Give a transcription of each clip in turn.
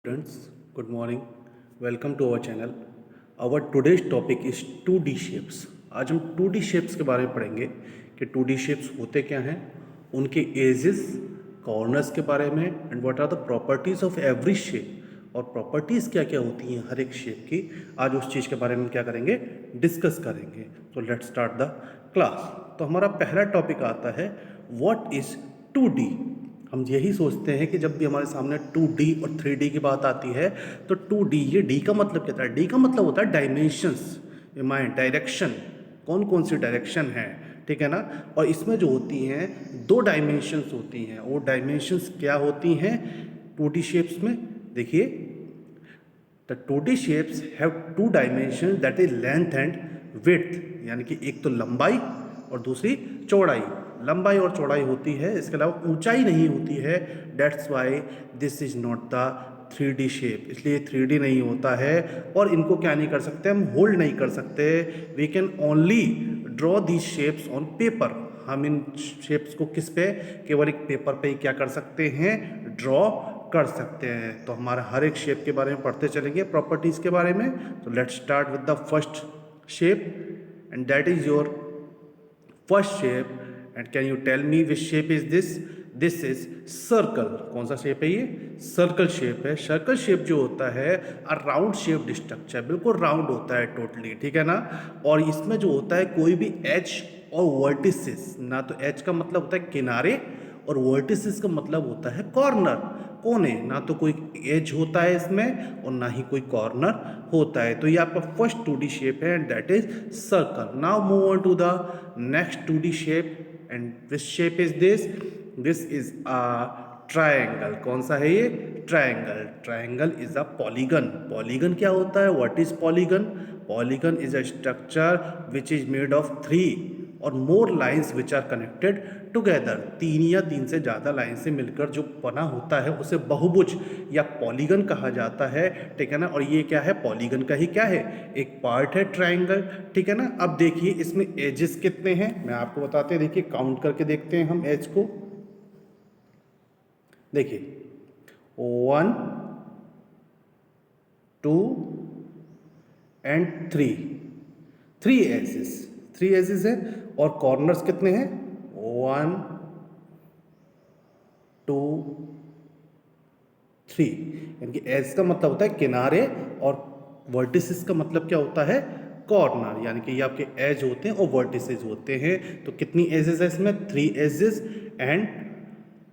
Students, good morning. Welcome to our channel. Our today's topic is 2D shapes. आज हम 2D shapes के बारे में पढ़ेंगे कि 2D shapes होते क्या हैं, उनके एजेस, कॉर्नर्स के बारे में and what are the properties of every shape और प्रॉपर्टीज़ क्या क्या होती हैं हर एक शेप की। आज उस चीज़ के बारे में क्या करेंगे, डिस्कस करेंगे। तो लेट्स स्टार्ट द क्लास। तो हमारा पहला टॉपिक आता है व्हाट इज़ 2D। हम यही सोचते हैं कि जब भी हमारे सामने 2D और 3D की बात आती है तो 2D, ये D का मतलब क्या है? D का मतलब होता है डायमेंशंस, डायरेक्शन, कौन कौन सी डायरेक्शन है, ठीक है ना। और इसमें जो होती हैं दो डायमेंशंस होती हैं, वो डायमेंशंस क्या होती हैं 2D शेप्स में? देखिए, the 2D shapes have two dimension that is length and width, यानी कि एक तो लंबाई और दूसरी चौड़ाई। लंबाई और चौड़ाई होती है, इसके अलावा ऊंचाई नहीं होती है। That's why this is not the 3D shape, इसलिए 3D नहीं होता है। और इनको क्या नहीं कर सकते, हम होल्ड नहीं कर सकते। We can only draw these shapes on paper. हम इन शेप्स को किस पे, केवल एक पेपर पे ही क्या कर सकते हैं, ड्रॉ कर सकते हैं। तो हमारा हर एक शेप के बारे में पढ़ते चलेंगे, प्रॉपर्टीज़ के बारे में। तो let's start with the first shape and that is your first shape. And can you tell me which shape is this? This is circle. कौन सा शेप है ये? सर्कल शेप है। सर्कल शेप जो होता है अ राउंड शेप्ड स्ट्रक्चर, बिल्कुल round होता है टोटली, ठीक है ना। और इसमें जो होता है कोई भी एज और वर्टिसेस, ना तो एज का मतलब होता है किनारे और वर्टिसेस का मतलब होता है कॉर्नर, कोने। ना तो कोई एज होता है इसमें और ना ही कोई कॉर्नर होता है। तो ये आपका फर्स्ट 2D शेप है and that is circle. Now move on to the next 2D shape and this shape is this. This is a triangle. कौन सा है ये? Triangle. Triangle is a polygon. Polygon क्या होता है? What is polygon? Polygon is a structure which is made of 3 और more lines which are connected together. 3 या 3 से ज़्यादा लाइन से मिलकर जो बना होता है उसे बहुभुज या पॉलीगन कहा जाता है, ठीक है ना। और ये क्या है? पॉलीगन का ही क्या है, एक पार्ट है ट्रायंगल, ठीक है ना। अब देखिए इसमें एजेस कितने हैं, मैं आपको बताते हैं। देखिए काउंट करके देखते हैं हम एज को। देखिए 1 2 एंड 3 एजेस, 3 एजेस है। और कॉर्नर्स कितने हैं? 1 2 3। यानी कि एज का मतलब होता है किनारे और वर्टिसेस का मतलब क्या होता है? कॉर्नर। यानी कि ये आपके एज होते हैं और वर्टिसेस होते हैं। तो कितनी एजेस है इसमें? 3 एजेस एंड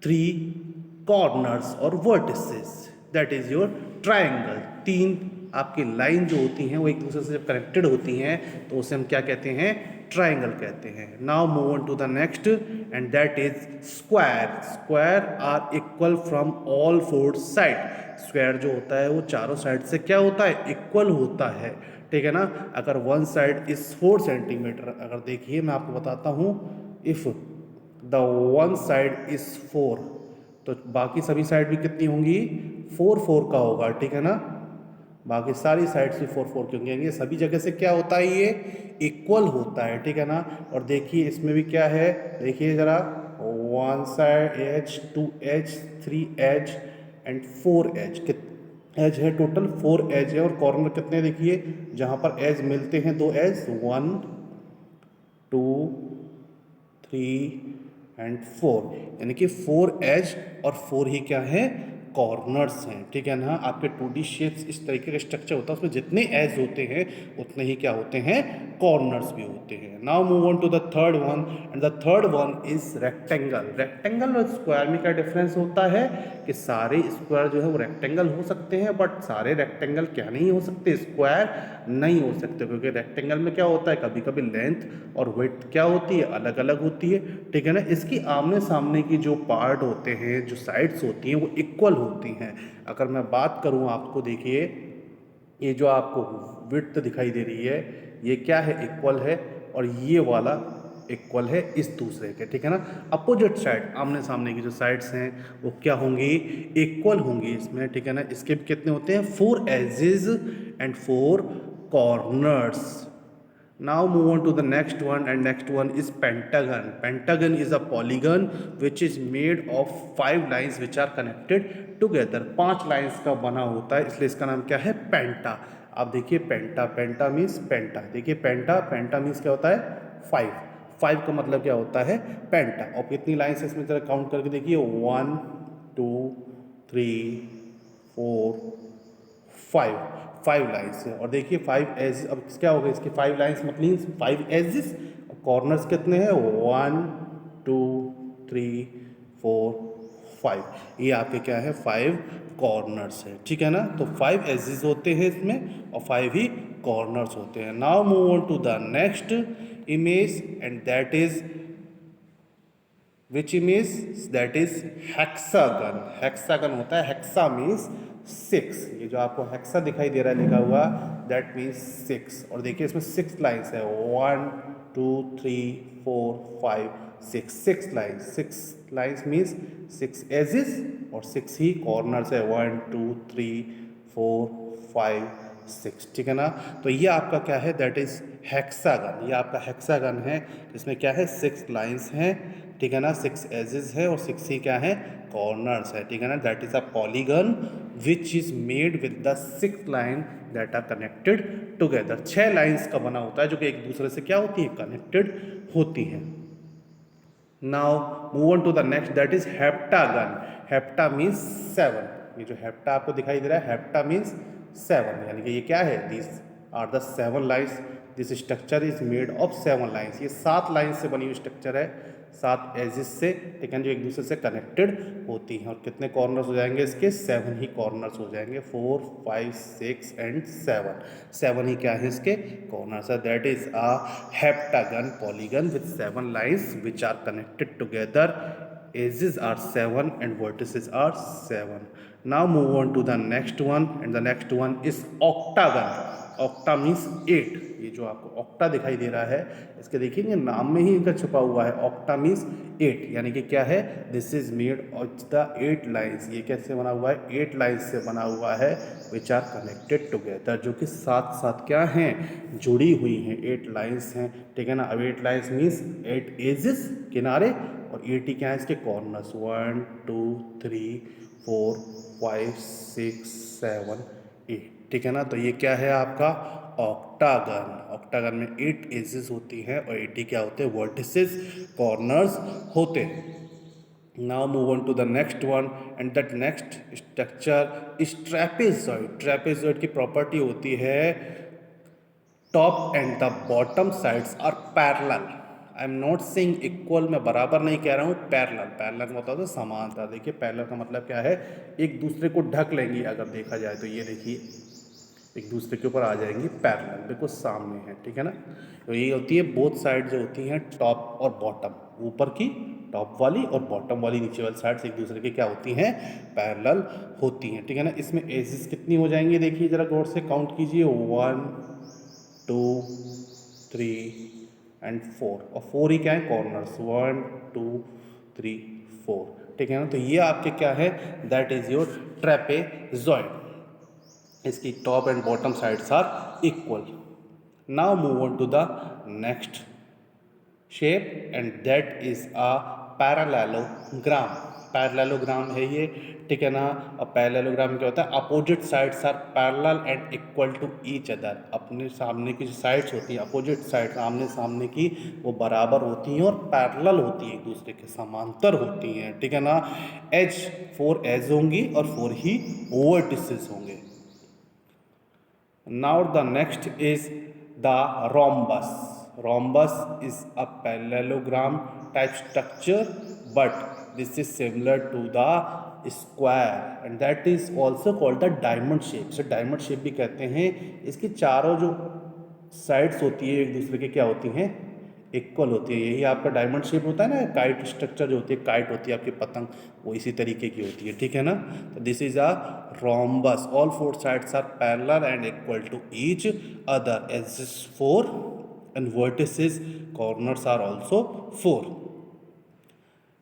3 कॉर्नर्स और vertices. That is your triangle. 3 आपकी लाइन जो होती हैं वो एक दूसरे से जब कनेक्टेड होती हैं तो उसे हम क्या कहते हैं? ट्रायंगल कहते हैं। Now move on to the next and that is square. Square are equal from all 4 side. Square जो होता है वो चारों साइड से क्या होता है? इक्वल होता है, ठीक है ना। अगर वन साइड इज 4 सेंटीमीटर, अगर देखिए मैं आपको बताता हूँ, if the one side is 4 तो बाकी सभी साइड भी कितनी होंगी? 4 का होगा, ठीक है ना। बाकी सारी साइड से 4 की होंगी। ये सभी जगह से क्या होता है? ये इक्वल होता है, ठीक है ना। और देखिए इसमें भी क्या है, देखिए जरा, 1 side edge, 2 edge, 3 edge and 4 edge. Edge है टोटल 4 एज है। और कॉर्नर कितने? देखिए जहाँ पर एज मिलते हैं, 2 एज, 1 2 3 एंड 4, यानी कि 4 एज और 4 ही क्या है? कॉर्नर्स हैं, ठीक है ना। आपके 2D शेप्स इस तरीके का स्ट्रक्चर होता है, उसमें जितने एज होते हैं उतने ही क्या होते हैं? कॉर्नर्स भी होते हैं। Now move on to the third one and the third one is rectangle. Rectangle और स्क्वायर में क्या डिफरेंस होता है कि सारे स्क्वायर जो है वो रेक्टेंगल हो सकते हैं, बट सारे रेक्टेंगल क्या नहीं हो सकते? स्क्वायर नहीं हो सकते। क्योंकि रेक्टेंगल में क्या होता है, कभी कभी लेंथ और विड्थ क्या होती है? अलग अलग होती है, ठीक है ना। इसकी आमने सामने की जो पार्ट होते हैं, जो साइड्स होती हैं, वो इक्वल होती हैं। अगर मैं बात करूं आपको, देखिए ये जो आपको विड्थ दिखाई दे रही है ये क्या है? इक्वल है। और ये वाला इक्वल है इस दूसरे के, ठीक है ना। अपोजिट साइड, आमने सामने की जो साइड्स हैं वो क्या होंगी? इक्वल होंगी इसमें, ठीक है ना। इसके भी कितने होते हैं? 4 edges and 4 corners. Now move on to the next one, and next one is pentagon. Pentagon is a polygon which is made of 5 lines which are connected together. 5 lines का बना होता है, इसलिए इसका नाम क्या है, पेंटा। आप देखिए पेंटा, पेंटा मीन्स पेंटा, देखिए पेंटा, पेंटा मीन्स क्या होता है, 5। 5 का मतलब क्या होता है, पेंटा। और कितनी लाइन्स है इसमें, जरा काउंट करके देखिए, 1 2 3 4 5, 5 लाइन्स है। और देखिए 5 एज, अब क्या होगा, इसके 5 लाइन्स मतलब 5 एजिस। कॉर्नर्स कितने हैं, 1 2 3 4 5। ये आपके क्या है, 5 कॉर्नर्स है, ठीक है ना। तो 5 एजिस होते हैं इसमें और 5 ही कॉर्नर्स होते हैं। Now move on to the next image, and that is which image, that is hexagon. Hexagon होता है, हेक्सा मीन्स 6। ये जो आपको हेक्सा दिखाई दे रहा है लिखा हुआ, दैट मीन्स 6। और देखिए इसमें 6 लाइन्स है, 1 2 3 4 5 6, 6 लाइन्स। 6 लाइन्स मीन्स 6 एजिस और 6 ही कॉर्नर्स है, 1 2 3 4 5 6, ठीक है ना। तो ये आपका क्या है, दैट इज हेक्सागन। ये आपका हेक्सागन है, इसमें क्या है, 6 लाइन्स हैं, ठीक है ना, 6 एजेस है और 6 ही क्या है, कॉर्नर्स है, ठीक है ना। That is a polygon which is made with the 6 line that are connected together. 6 lines का बना होता है जो कि एक दूसरे से क्या होती है, कनेक्टेड होती है। Now move on to the next, that is heptagon. Hepta means 7। ये जो हेप्टा आपको दिखाई दे रहा है, हेप्टा मीन्स 7, यानी कि ये क्या है, this are the 7 lines. This structure is made of 7 lines. ये 7 लाइन से बनी हुई स्ट्रक्चर है, 7 एजिस से, ठीक है, जो एक दूसरे से कनेक्टेड होती हैं। और कितने कॉर्नर्स हो जाएंगे इसके, 7 ही कॉर्नर्स हो जाएंगे, 4 5 6 एंड 7। 7 ही क्या है इसके कॉर्नर्स है। That is a heptagon polygon with 7 lines which are connected together. edges are 7 and vertices are 7. Now move on to the next one, and the next one is octagon. Octa means 8। ये जो आपको octa दिखाई दे रहा है, इसके देखिएंगे नाम में ही इनका छुपा हुआ है, ऑक्टा मीन्स 8, यानी कि क्या है, this is made of the 8 lines. ये कैसे बना हुआ है, 8 लाइन्स से बना हुआ है, विच आर कनेक्टेड टुगेदर, जो कि साथ साथ क्या हैं, जुड़ी हुई हैं, 8 लाइन्स हैं, ठीक है ना। अब 8 लाइन्स मीन्स 8 एजेस किनारे, और 80 क्या है इसके कॉर्नर्स, 1 2 3 4 5 6 7 8, ठीक है ना। तो ये क्या है आपका ऑक्टागन। ऑक्टागन में 8 एजेस होती हैं और 80 क्या होते हैं, वर्टिसेस, कॉर्नर्स होते हैं। Now move on to the next one, and that next structure is trapezoid. Trapezoid की प्रॉपर्टी होती है, top and the bottom sides are parallel. I am not saying equal, मैं बराबर नहीं कह रहा हूँ, पैरेलल। पैरेलल का मतलब है समांतर। देखिए पैरेलल का मतलब क्या है, एक दूसरे को ढक लेंगी, अगर देखा जाए तो। ये देखिए एक दूसरे के ऊपर आ जाएंगी, पैरेलल, बिल्कुल सामने है, ठीक है ना। तो ये होती है, बोथ साइड जो होती हैं, टॉप और बॉटम, ऊपर की टॉप वाली और बॉटम वाली नीचे वाली साइड एक दूसरे के क्या होती हैं, पैरेलल होती हैं, ठीक है ना। इसमें एजेस कितनी हो जाएंगी, देखिए जरा गौर से काउंट कीजिए, 1 2 3 एंड 4, और 4 ही क्या है, कॉर्नर्स, 1 2 3 4, ठीक है ना। तो ये आपके क्या है, दैट इज योर ट्रेपेजॉइड। इसकी top and bottom sides are equal. Now move on to the next shape, and that is a parallelogram. Parallelogram है ये, ठीक है ना। अब पैरेललोग्राम क्या होता है, opposite sides are parallel and equal to each other. अपने सामने की जो साइड्स होती हैं, अपोजिट साइड, आमने सामने की, वो बराबर होती हैं और पैरेलल होती हैं, एक दूसरे के समांतर होती हैं, ठीक है ना। एज, 4 एज होंगी और 4 ही वर्टिसेस होंगे। Now the next is the rhombus. Rhombus is a parallelogram type structure, but this is similar to the square, and that is also called the diamond shape. So diamond shape भी कहते हैं। इसकी चारों जो sides होती है एक दूसरे के क्या होती हैं, इक्वल होती है। यही आपका डायमंड शेप होता है ना, काइट स्ट्रक्चर जो होती है, काइट होती है आपकी पतंग, वो इसी तरीके की होती है, ठीक है ना। तो this is a rhombus. All 4 sides are parallel and equal to each other, as is 4, and vertices, corners are also 4.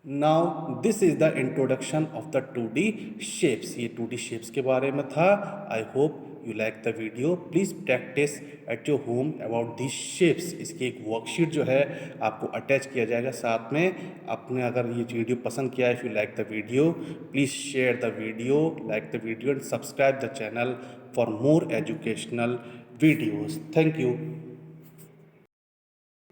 Now this is the introduction of the 2D shapes. ये 2D शेप्स के बारे में था। I hope you like the video, please practice at your home about these shapes. इसकी एक worksheet जो है आपको अटैच किया जाएगा साथ में. आपने अगर ये वीडियो पसंद किया है, if you like the video, please share the video, like the video and subscribe the channel for more educational videos. Thank you.